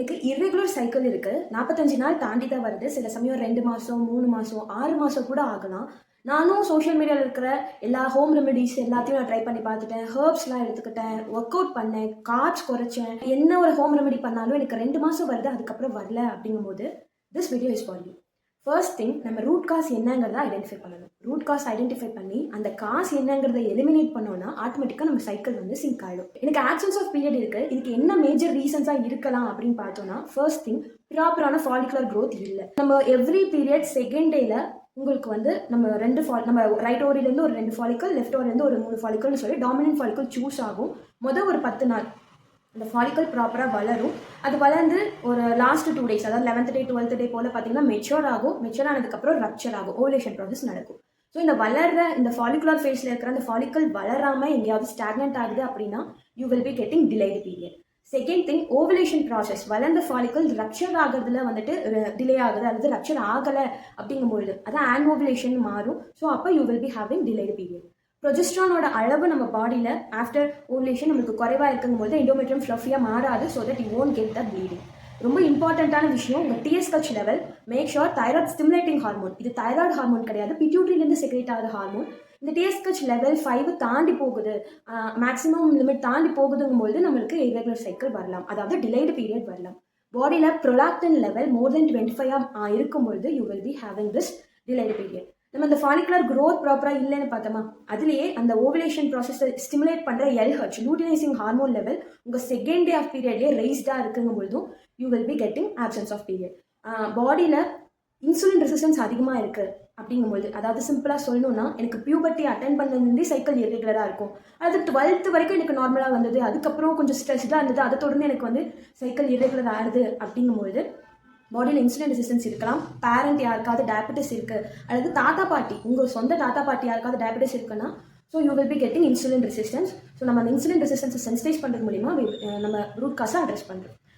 எனக்கு irregular cycle இருக்கு. 45 நாள் தாண்டி தான் வருது. சில சமயம் 2 மாசம், 3 மாசம், 6 மாசம் கூட ஆகலாம். நானும் சோஷியல் மீடியால இருக்கிற எல்லா ஹோம் ரெமெடிஸ் எல்லாத்தையும் நான் ட்ரை பண்ணி பார்த்துட்டேன். ஹெர்ப்ஸ்லாம் எடுத்துக்கிட்டேன். ஒர்க் அவுட் பண்ணேன். கார்ப்ஸ் குறைச்சேன். என்ன ஒரு ஹோம் ரெமெடி பண்ணாலும் எனக்கு 2 மாசம் வருது. அதுக்கப்புறம் வரல அப்படிங்கும்போது, this video is for you. First thing, நம்ம ரூட் காஸ் என்னங்கிறத ஐடென்டிஃபை பண்ணணும். ரூட் காஸ் ஐடென்டிஃபை பண்ணி அந்த காசு என்னங்கிறத எலிமினேட் பண்ணோம்னா ஆட்டோமேட்டிக்காக நம்ம சைக்கிள் வந்து சிங்க் ஆகிடும். எனக்கு ஆப்சன்ஸ் ஆஃப் பீரியட் இருக்குது. இதுக்கு என்ன மேஜர் ரீசன்ஸாக இருக்கலாம் அப்படின்னு பார்த்தோம்னா, ஃபர்ஸ்ட் திங், ப்ராப்பரான ஃபாலிகுலர் க்ரோத் இல்லை. நம்ம எவ்ரி பீரியட் செகண்ட் டேல உங்களுக்கு வந்து நம்ம நம்ம ரைட் ஓவரிலேருந்து ஒரு 2 ஃபாலிக்கல், லெஃப்ட் ஓவர்லேருந்து ஒரு 3 ஃபாலிக்கல்னு சொல்லி டாமினன்ட் ஃபாலிக்கல் சூஸ் ஆகும். ஒரு 10 நாள் அந்த ஃபாலிக்கல் ப்ராப்பராக வளரும். அது வளர்ந்து ஒரு லாஸ்ட் 2 டேஸ், அதாவது 11th டே 12th டே போல் பார்த்தீங்கன்னா மெச்சூர் ஆகும். மெச்சூர் ஆனதுக்கப்புறம் ரப்ச்சர் ஆகும். ஓவலேஷன் ப்ராசஸ் நடக்கும். ஸோ இந்த வளர்ற இந்த ஃபாலிகுலர் ஃபேஸில் இருக்கிற அந்த ஃபாலிக்கல் வளராமல் எங்கேயாவது ஸ்டாக்னன்ட் ஆகுது அப்படின்னா you will be getting delayed period. Second thing, ovulation process. வளர்ந்த ஃபாலிக்கல் ரப்ச்சர் ஆகிறதுல வந்துட்டு டிலே ஆகுது அல்லது ரப்ச்சர் ஆகலை அப்படிங்கும்போது அதான் ஆன்ஓவலேஷன் மாறும். ஸோ அப்போ you will be having delayed period. ப்ரொஜெஸ்ட்ரானோட அளவு நம்ம பாடியில் ஆஃப்டர் ஓவலேஷன் நம்மளுக்கு குறைவாக இருக்கும்போது எண்டோமெட்ரியம் ஃப்ளஃபியாக மாறாது. So that you won't get the bleeding. ரொம்ப இம்பார்ட்டண்ட்டான விஷயம், உங்கள் TSH level make sure. Thyroid stimulating hormone, இது தைராய்டு ஹார்மோன் கிடையாது, பிட்யூட்டரியிலேருந்து செக்ரேட் ஆகிற ஹார்மோன். இந்த டிஎஸ்ஹெச் லெவல் 5 தாண்டி போகுது, மேக்ஸிமம் லிமிட் தாண்டி போகுதுங்கும்போது நம்மளுக்கு இர்ரெகுலர் சைக்கிள் வரலாம், அதாவது டிலேடு பீரியட் வரலாம். பாடியில் ப்ரொலாக்டின் லெவல் மோர் தென் 25 இருக்கும்பொழுது you will be having this delayed period. நம்ம அந்த ஃபாலிகுலர் க்ரோத் ப்ராப்பராக இல்லைன்னு பார்த்தோமா, அதுலேயே அந்த ஓவலேஷன் ப்ராசஸை ஸ்டிமுலேட் பண்ணுற எல்ஹெச் லூட்டினைசிங் ஹார்மோன் லெவல் உங்கள் செகண்ட் டே ஆஃப் பீரியட்லேயே ரைஸ்டாக இருக்குங்கும்போதும் you will be getting absence of period. பாடியில் இன்சுலின் ரெசிஸ்டன்ஸ் அதிகமாக இருக்குது அப்படிங்கும்போது, அதாவது சிம்பிளாக சொல்லணும்னா, எனக்கு பியூபர்ட்டி அட்டன் பண்ணதுலேருந்தே சைக்கிள் இர்ரெகுலராக இருக்கும். அது 12th வரைக்கும் எனக்கு நார்மலாக வந்தது, அதுக்கப்புறம் கொஞ்சம் ஸ்ட்ரெஸ்டாக இருந்தது, அதை தொடர்ந்து எனக்கு வந்து சைக்கிள் இர்ரெகுலர் ஆகுது அப்படிங்கும்போது பாடியில் இன்சுலின் ரெசிஸ்டன்ஸ் இருக்கலாம். பேரண்ட் யாருக்காவது டயபெட்டிஸ் இருக்குது, அல்லது தாத்தா பாட்டி, உங்கள் சொந்த தாத்தா பாட்டி யாருக்காவது டயபெட்டிஸ் இருக்குன்னா, so you will be getting insulin resistance. So நம்ம அந்த இன்சுலின் ரெசிஸ்டன்ஸை சென்சிடைஸ் பண்ணுறது மூலிமா நம்ம ரூட் காஸை அட்ரஸ் பண்ணுறோம்.